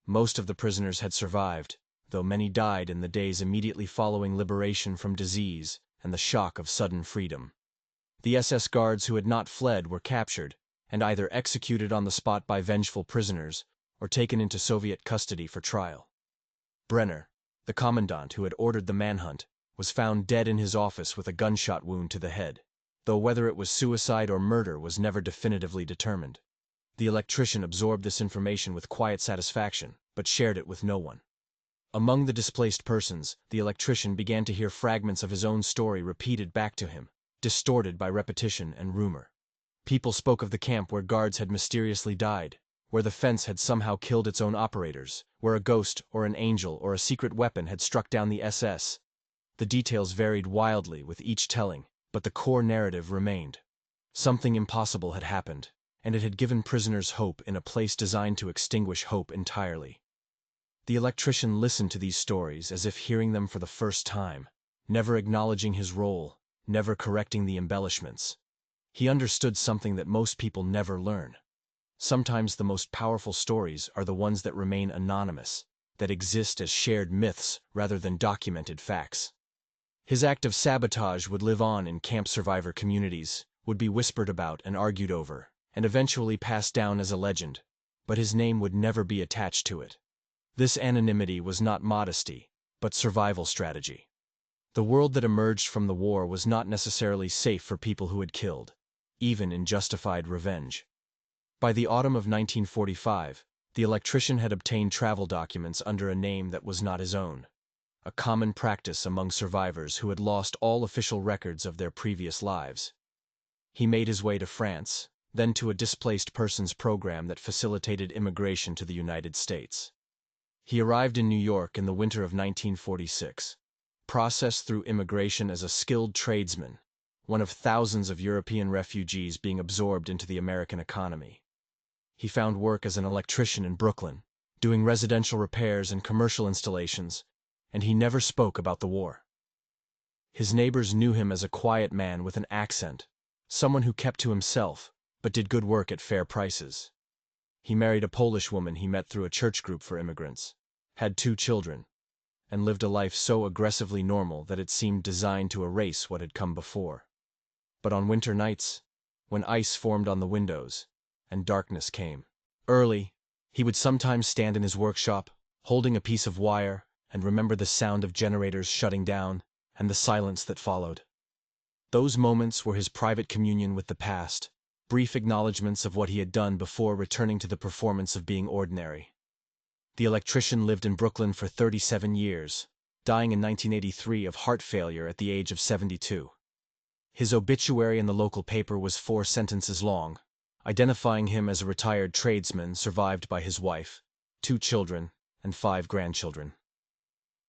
Most of the prisoners had survived, though many died in the days immediately following liberation from disease and the shock of sudden freedom. The SS guards who had not fled were captured and either executed on the spot by vengeful prisoners or taken into Soviet custody for trial. Brenner, the commandant who had ordered the manhunt, was found dead in his office with a gunshot wound to the head, though whether it was suicide or murder was never definitively determined. The Electrician absorbed this information with quiet satisfaction, but shared it with no one. Among the displaced persons, the electrician began to hear fragments of his own story repeated back to him, distorted by repetition and rumor. People spoke of the camp where guards had mysteriously died, where the fence had somehow killed its own operators, where a ghost or an angel or a secret weapon had struck down the SS. The details varied wildly with each telling, but the core narrative remained. Something impossible had happened, and it had given prisoners hope in a place designed to extinguish hope entirely. The electrician listened to these stories as if hearing them for the first time, never acknowledging his role, never correcting the embellishments. He understood something that most people never learn. Sometimes the most powerful stories are the ones that remain anonymous, that exist as shared myths rather than documented facts. His act of sabotage would live on in camp survivor communities, would be whispered about and argued over, and eventually passed down as a legend, but his name would never be attached to it. This anonymity was not modesty, but survival strategy. The world that emerged from the war was not necessarily safe for people who had killed, even in justified revenge. By the autumn of 1945, the electrician had obtained travel documents under a name that was not his own, a common practice among survivors who had lost all official records of their previous lives. He made his way to France, then to a displaced persons program that facilitated immigration to the United States. He arrived in New York in the winter of 1946, processed through immigration as a skilled tradesman, one of thousands of European refugees being absorbed into the American economy. He found work as an electrician in Brooklyn, doing residential repairs and commercial installations, and he never spoke about the war. His neighbors knew him as a quiet man with an accent, someone who kept to himself, but did good work at fair prices. He married a Polish woman he met through a church group for immigrants, had 2 children, and lived a life so aggressively normal that it seemed designed to erase what had come before. But on winter nights, when ice formed on the windows, and darkness came, early, he would sometimes stand in his workshop, holding a piece of wire, and remember the sound of generators shutting down, and the silence that followed. Those moments were his private communion with the past, brief acknowledgments of what he had done before returning to the performance of being ordinary. The electrician lived in Brooklyn for 37 years, dying in 1983 of heart failure at the age of 72. His obituary in the local paper was 4 sentences long, identifying him as a retired tradesman survived by his wife, 2 children, and 5 grandchildren.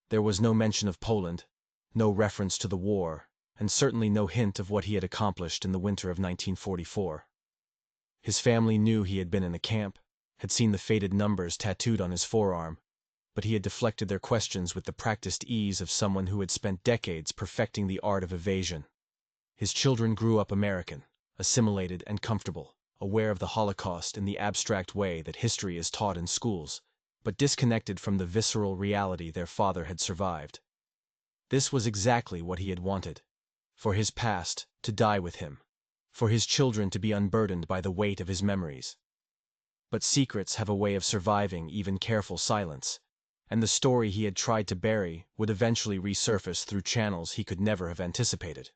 There was no mention of Poland, no reference to the war, and certainly no hint of what he had accomplished in the winter of 1944. His family knew he had been in the camp, had seen the faded numbers tattooed on his forearm, but he had deflected their questions with the practiced ease of someone who had spent decades perfecting the art of evasion. His children grew up American, assimilated and comfortable, aware of the Holocaust in the abstract way that history is taught in schools, but disconnected from the visceral reality their father had survived. This was exactly what he had wanted. For his past to die with him, for his children to be unburdened by the weight of his memories. But secrets have a way of surviving even careful silence, and the story he had tried to bury would eventually resurface through channels he could never have anticipated.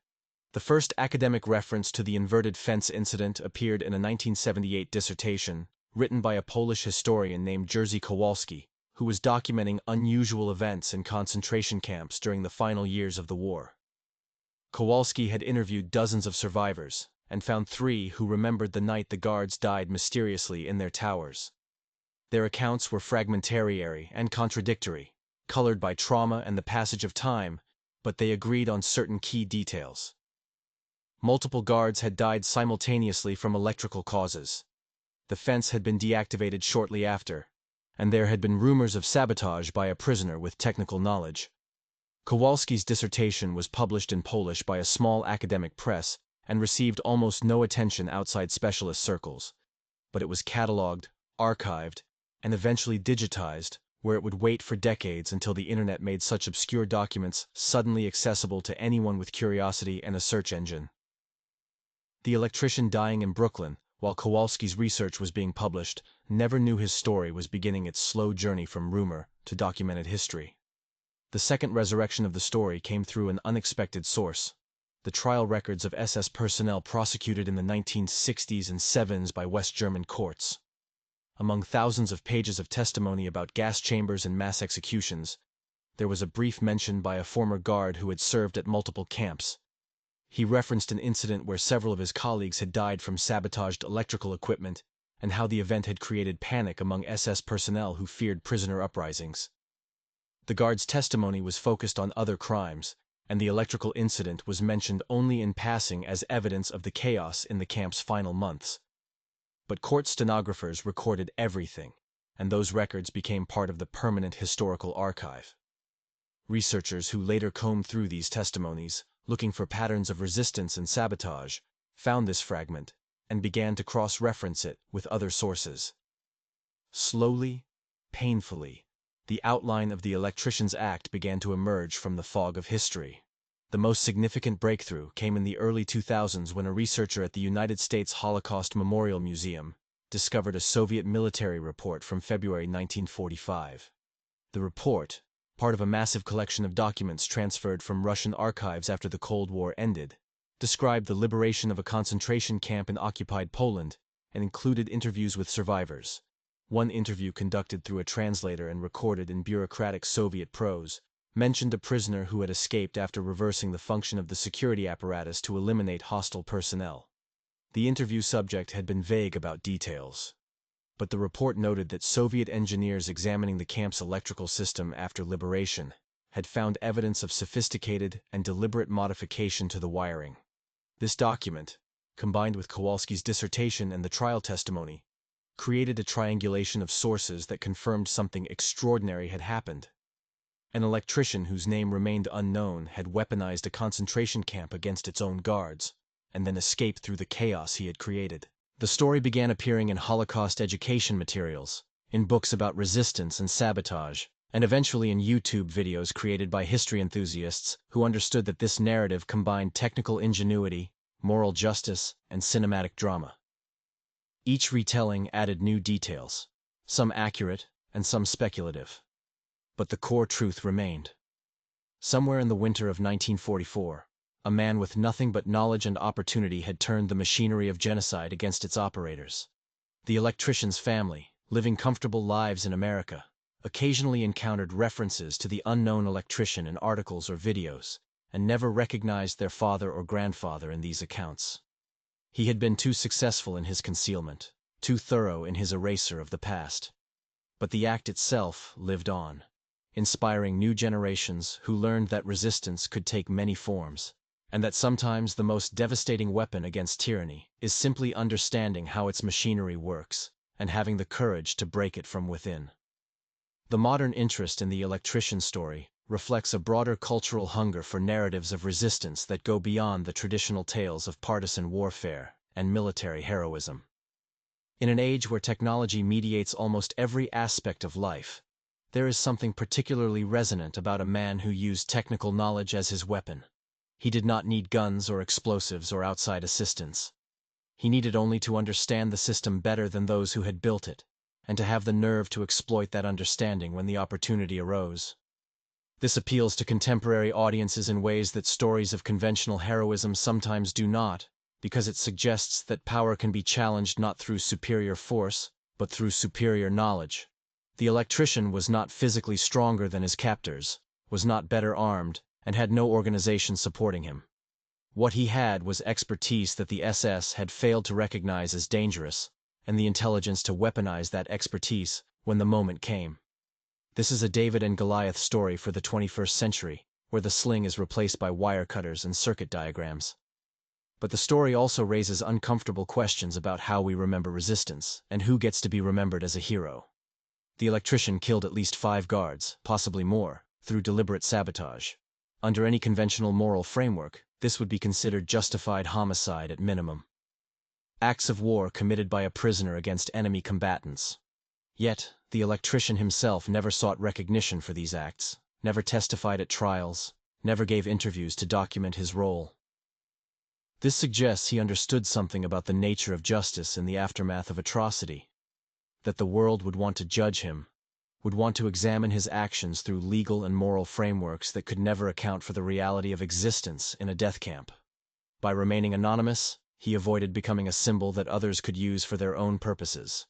The first academic reference to the inverted fence incident appeared in a 1978 dissertation written by a Polish historian named Jerzy Kowalski, who was documenting unusual events in concentration camps during the final years of the war. Kowalski had interviewed dozens of survivors, and found 3 who remembered the night the guards died mysteriously in their towers. Their accounts were fragmentary and contradictory, colored by trauma and the passage of time, but they agreed on certain key details. Multiple guards had died simultaneously from electrical causes. The fence had been deactivated shortly after, and there had been rumors of sabotage by a prisoner with technical knowledge. Kowalski's dissertation was published in Polish by a small academic press and received almost no attention outside specialist circles, but it was cataloged, archived, and eventually digitized, where it would wait for decades until the internet made such obscure documents suddenly accessible to anyone with curiosity and a search engine. The electrician dying in Brooklyn, while Kowalski's research was being published, never knew his story was beginning its slow journey from rumor to documented history. The second resurrection of the story came through an unexpected source: the trial records of SS personnel prosecuted in the 1960s and 70s by West German courts. Among thousands of pages of testimony about gas chambers and mass executions, there was a brief mention by a former guard who had served at multiple camps. He referenced an incident where several of his colleagues had died from sabotaged electrical equipment and how the event had created panic among SS personnel who feared prisoner uprisings. The guard's testimony was focused on other crimes, and the electrical incident was mentioned only in passing as evidence of the chaos in the camp's final months. But court stenographers recorded everything, and those records became part of the permanent historical archive. Researchers who later combed through these testimonies, looking for patterns of resistance and sabotage, found this fragment and began to cross-reference it with other sources. Slowly, painfully, the outline of the Electrician's Act began to emerge from the fog of history. The most significant breakthrough came in the early 2000s when a researcher at the United States Holocaust Memorial Museum discovered a Soviet military report from February 1945. The report, part of a massive collection of documents transferred from Russian archives after the Cold War ended, described the liberation of a concentration camp in occupied Poland and included interviews with survivors. One interview conducted through a translator and recorded in bureaucratic Soviet prose mentioned a prisoner who had escaped after reversing the function of the security apparatus to eliminate hostile personnel. The interview subject had been vague about details, but the report noted that Soviet engineers examining the camp's electrical system after liberation had found evidence of sophisticated and deliberate modification to the wiring. This document, combined with Kowalski's dissertation and the trial testimony, created a triangulation of sources that confirmed something extraordinary had happened. An electrician whose name remained unknown had weaponized a concentration camp against its own guards, and then escaped through the chaos he had created. The story began appearing in Holocaust education materials, in books about resistance and sabotage, and eventually in YouTube videos created by history enthusiasts who understood that this narrative combined technical ingenuity, moral justice, and cinematic drama. Each retelling added new details, some accurate and some speculative. But the core truth remained. Somewhere in the winter of 1944, a man with nothing but knowledge and opportunity had turned the machinery of genocide against its operators. The electrician's family, living comfortable lives in America, occasionally encountered references to the unknown electrician in articles or videos, and never recognized their father or grandfather in these accounts. He had been too successful in his concealment, too thorough in his erasure of the past. But the act itself lived on, inspiring new generations who learned that resistance could take many forms, and that sometimes the most devastating weapon against tyranny is simply understanding how its machinery works and having the courage to break it from within. The modern interest in the electrician story reflects a broader cultural hunger for narratives of resistance that go beyond the traditional tales of partisan warfare and military heroism. In an age where technology mediates almost every aspect of life, there is something particularly resonant about a man who used technical knowledge as his weapon. He did not need guns or explosives or outside assistance. He needed only to understand the system better than those who had built it, and to have the nerve to exploit that understanding when the opportunity arose. This appeals to contemporary audiences in ways that stories of conventional heroism sometimes do not, because it suggests that power can be challenged not through superior force, but through superior knowledge. The electrician was not physically stronger than his captors, was not better armed, and had no organization supporting him. What he had was expertise that the SS had failed to recognize as dangerous, and the intelligence to weaponize that expertise when the moment came. This is a David and Goliath story for the 21st century, where the sling is replaced by wire cutters and circuit diagrams. But the story also raises uncomfortable questions about how we remember resistance, and who gets to be remembered as a hero. The electrician killed at least 5 guards, possibly more, through deliberate sabotage. Under any conventional moral framework, this would be considered justified homicide at minimum. Acts of war committed by a prisoner against enemy combatants. Yet, the electrician himself never sought recognition for these acts, never testified at trials, never gave interviews to document his role. This suggests he understood something about the nature of justice in the aftermath of atrocity, that the world would want to judge him, would want to examine his actions through legal and moral frameworks that could never account for the reality of existence in a death camp. By remaining anonymous, he avoided becoming a symbol that others could use for their own purposes.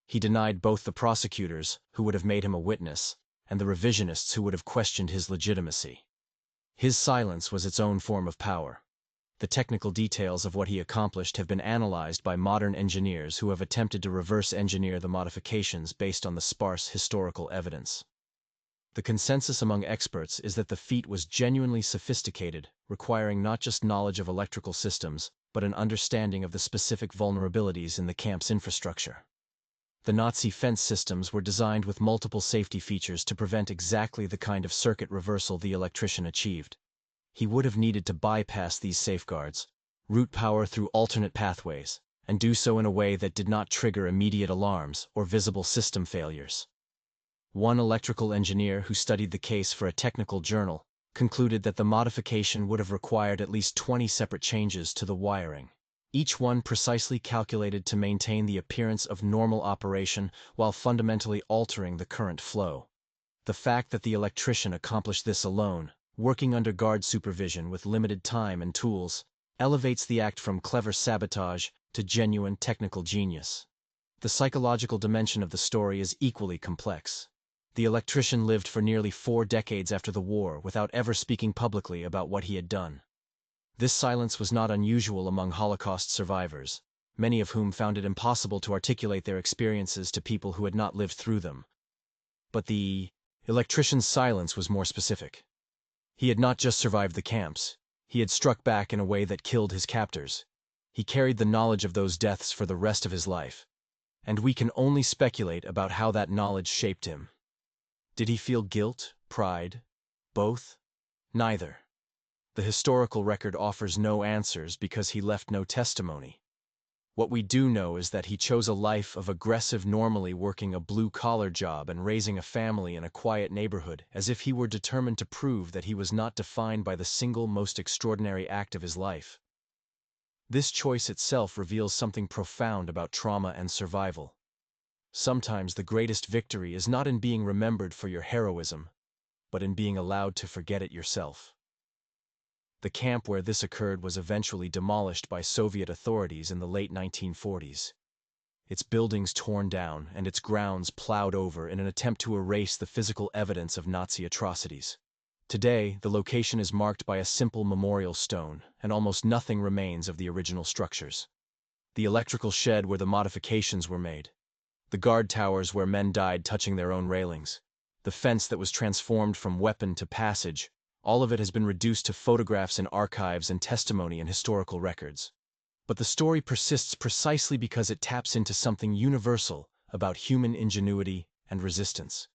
He denied both the prosecutors, who would have made him a witness, and the revisionists who would have questioned his legitimacy. His silence was its own form of power. The technical details of what he accomplished have been analyzed by modern engineers who have attempted to reverse engineer the modifications based on the sparse historical evidence. The consensus among experts is that the feat was genuinely sophisticated, requiring not just knowledge of electrical systems, but an understanding of the specific vulnerabilities in the camp's infrastructure. The Nazi fence systems were designed with multiple safety features to prevent exactly the kind of circuit reversal the electrician achieved. He would have needed to bypass these safeguards, route power through alternate pathways, and do so in a way that did not trigger immediate alarms or visible system failures. One electrical engineer who studied the case for a technical journal concluded that the modification would have required at least 20 separate changes to the wiring, each one precisely calculated to maintain the appearance of normal operation while fundamentally altering the current flow. The fact that the electrician accomplished this alone, working under guard supervision with limited time and tools, elevates the act from clever sabotage to genuine technical genius. The psychological dimension of the story is equally complex. The electrician lived for nearly 4 decades after the war without ever speaking publicly about what he had done. This silence was not unusual among Holocaust survivors, many of whom found it impossible to articulate their experiences to people who had not lived through them. But the electrician's silence was more specific. He had not just survived the camps, he had struck back in a way that killed his captors. He carried the knowledge of those deaths for the rest of his life, and we can only speculate about how that knowledge shaped him. Did he feel guilt, pride, both? Neither. The historical record offers no answers because he left no testimony. What we do know is that he chose a life of aggressive, normally working a blue-collar job and raising a family in a quiet neighborhood, as if he were determined to prove that he was not defined by the single most extraordinary act of his life. This choice itself reveals something profound about trauma and survival. Sometimes the greatest victory is not in being remembered for your heroism, but in being allowed to forget it yourself. The camp where this occurred was eventually demolished by Soviet authorities in the late 1940s. Its buildings torn down and its grounds plowed over in an attempt to erase the physical evidence of Nazi atrocities. Today, the location is marked by a simple memorial stone, and almost nothing remains of the original structures. The electrical shed where the modifications were made, the guard towers where men died touching their own railings, the fence that was transformed from weapon to passage, all of it has been reduced to photographs in archives and testimony in historical records. But the story persists precisely because it taps into something universal about human ingenuity and resistance.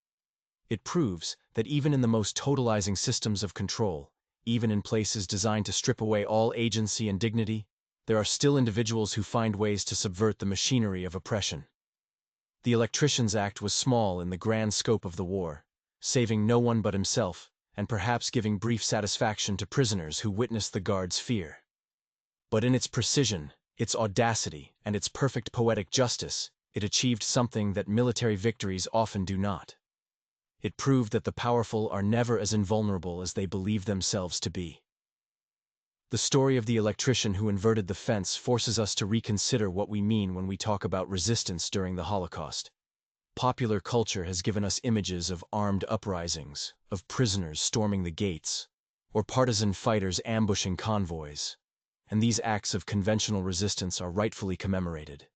It proves that even in the most totalizing systems of control, even in places designed to strip away all agency and dignity, there are still individuals who find ways to subvert the machinery of oppression. The electrician's act was small in the grand scope of the war, saving no one but himself, and perhaps giving brief satisfaction to prisoners who witnessed the guards' fear. But in its precision, its audacity, and its perfect poetic justice, it achieved something that military victories often do not. It proved that the powerful are never as invulnerable as they believe themselves to be. The story of the electrician who inverted the fence forces us to reconsider what we mean when we talk about resistance during the Holocaust. Popular culture has given us images of armed uprisings, of prisoners storming the gates, or partisan fighters ambushing convoys, and these acts of conventional resistance are rightfully commemorated.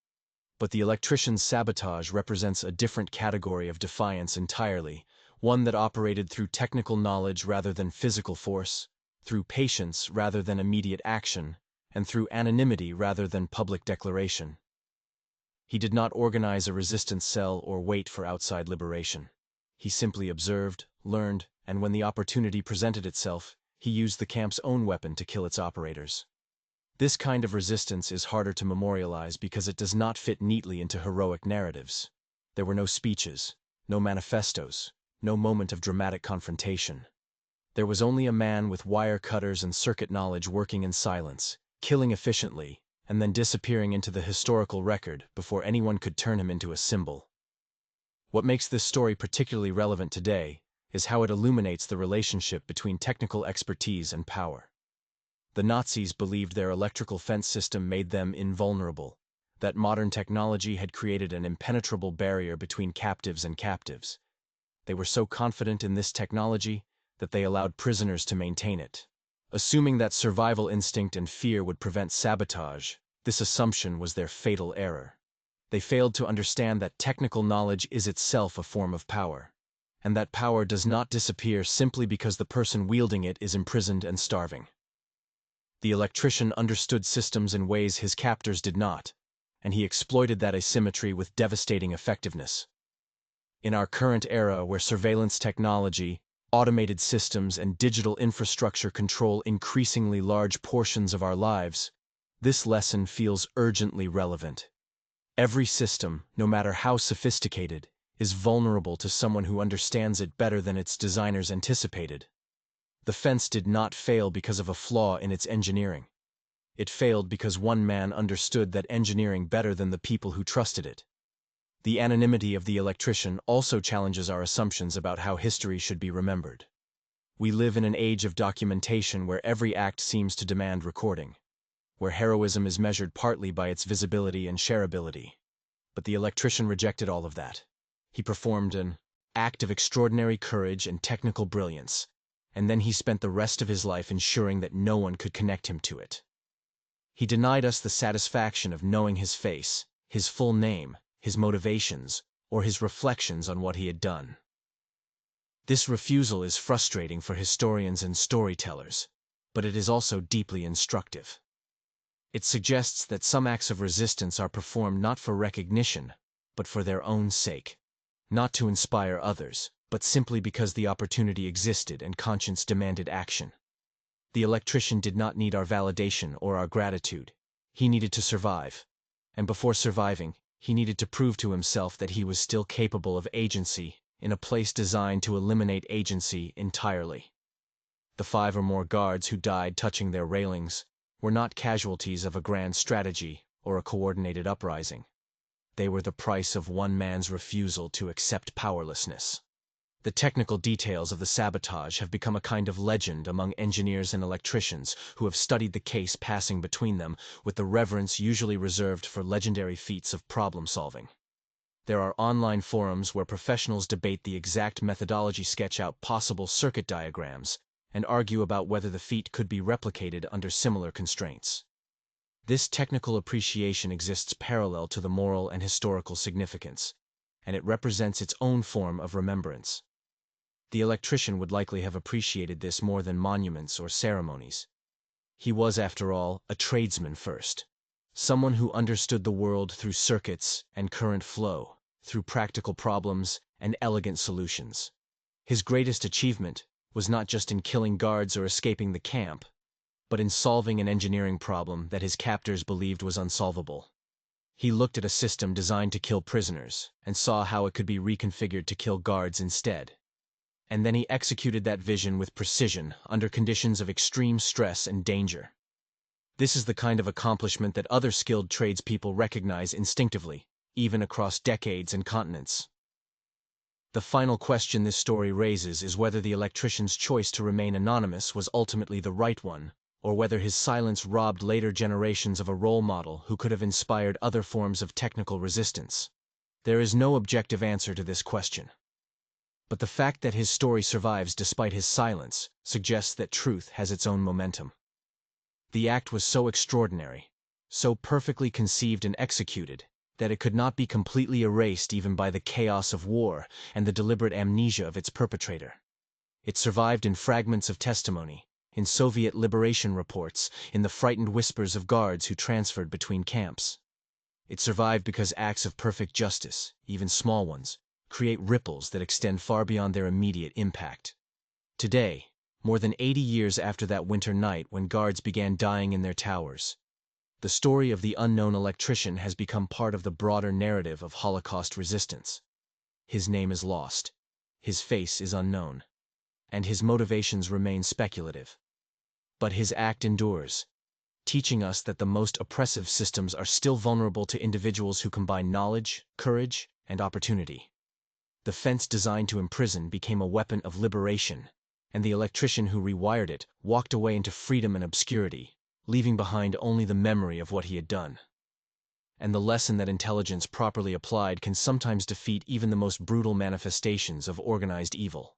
But the electrician's sabotage represents a different category of defiance entirely, one that operated through technical knowledge rather than physical force, through patience rather than immediate action, and through anonymity rather than public declaration. He did not organize a resistance cell or wait for outside liberation. He simply observed, learned, and when the opportunity presented itself, he used the camp's own weapon to kill its operators. This kind of resistance is harder to memorialize because it does not fit neatly into heroic narratives. There were no speeches, no manifestos, no moment of dramatic confrontation. There was only a man with wire cutters and circuit knowledge working in silence, killing efficiently, and then disappearing into the historical record before anyone could turn him into a symbol. What makes this story particularly relevant today is how it illuminates the relationship between technical expertise and power. The Nazis believed their electrical fence system made them invulnerable, that modern technology had created an impenetrable barrier between captives and captives. They were so confident in this technology that they allowed prisoners to maintain it. Assuming that survival instinct and fear would prevent sabotage, this assumption was their fatal error. They failed to understand that technical knowledge is itself a form of power, and that power does not disappear simply because the person wielding it is imprisoned and starving. The electrician understood systems in ways his captors did not, and he exploited that asymmetry with devastating effectiveness. In our current era, where surveillance technology, automated systems, and digital infrastructure control increasingly large portions of our lives, this lesson feels urgently relevant. Every system, no matter how sophisticated, is vulnerable to someone who understands it better than its designers anticipated. The fence did not fail because of a flaw in its engineering. It failed because one man understood that engineering better than the people who trusted it. The anonymity of the electrician also challenges our assumptions about how history should be remembered. We live in an age of documentation where every act seems to demand recording, where heroism is measured partly by its visibility and shareability. But the electrician rejected all of that. He performed an act of extraordinary courage and technical brilliance, and then he spent the rest of his life ensuring that no one could connect him to it. He denied us the satisfaction of knowing his face, his full name, his motivations, or his reflections on what he had done. This refusal is frustrating for historians and storytellers, but it is also deeply instructive. It suggests that some acts of resistance are performed not for recognition, but for their own sake, not to inspire others, but simply because the opportunity existed and conscience demanded action. The electrician did not need our validation or our gratitude. He needed to survive, and before surviving, he needed to prove to himself that he was still capable of agency in a place designed to eliminate agency entirely. The 5 or more guards who died touching their railings were not casualties of a grand strategy or a coordinated uprising. They were the price of one man's refusal to accept powerlessness. The technical details of the sabotage have become a kind of legend among engineers and electricians who have studied the case passing between them with the reverence usually reserved for legendary feats of problem-solving. There are online forums where professionals debate the exact methodology, sketch out possible circuit diagrams, and argue about whether the feat could be replicated under similar constraints. This technical appreciation exists parallel to the moral and historical significance, and it represents its own form of remembrance. The electrician would likely have appreciated this more than monuments or ceremonies. He was, after all, a tradesman first, someone who understood the world through circuits and current flow, through practical problems and elegant solutions. His greatest achievement was not just in killing guards or escaping the camp, but in solving an engineering problem that his captors believed was unsolvable. He looked at a system designed to kill prisoners and saw how it could be reconfigured to kill guards instead. And then he executed that vision with precision under conditions of extreme stress and danger. This is the kind of accomplishment that other skilled tradespeople recognize instinctively, even across decades and continents. The final question this story raises is whether the electrician's choice to remain anonymous was ultimately the right one, or whether his silence robbed later generations of a role model who could have inspired other forms of technical resistance. There is no objective answer to this question. But the fact that his story survives despite his silence suggests that truth has its own momentum. The act was so extraordinary, so perfectly conceived and executed, that it could not be completely erased even by the chaos of war and the deliberate amnesia of its perpetrator. It survived in fragments of testimony, in Soviet liberation reports, in the frightened whispers of guards who transferred between camps. It survived because acts of perfect justice, even small ones, create ripples that extend far beyond their immediate impact. Today, more than 80 years after that winter night when guards began dying in their towers, the story of the unknown electrician has become part of the broader narrative of Holocaust resistance. His name is lost, his face is unknown, and his motivations remain speculative. But his act endures, teaching us that the most oppressive systems are still vulnerable to individuals who combine knowledge, courage, and opportunity. The fence designed to imprison became a weapon of liberation, and the electrician who rewired it walked away into freedom and obscurity, leaving behind only the memory of what he had done. and the lesson that intelligence properly applied can sometimes defeat even the most brutal manifestations of organized evil.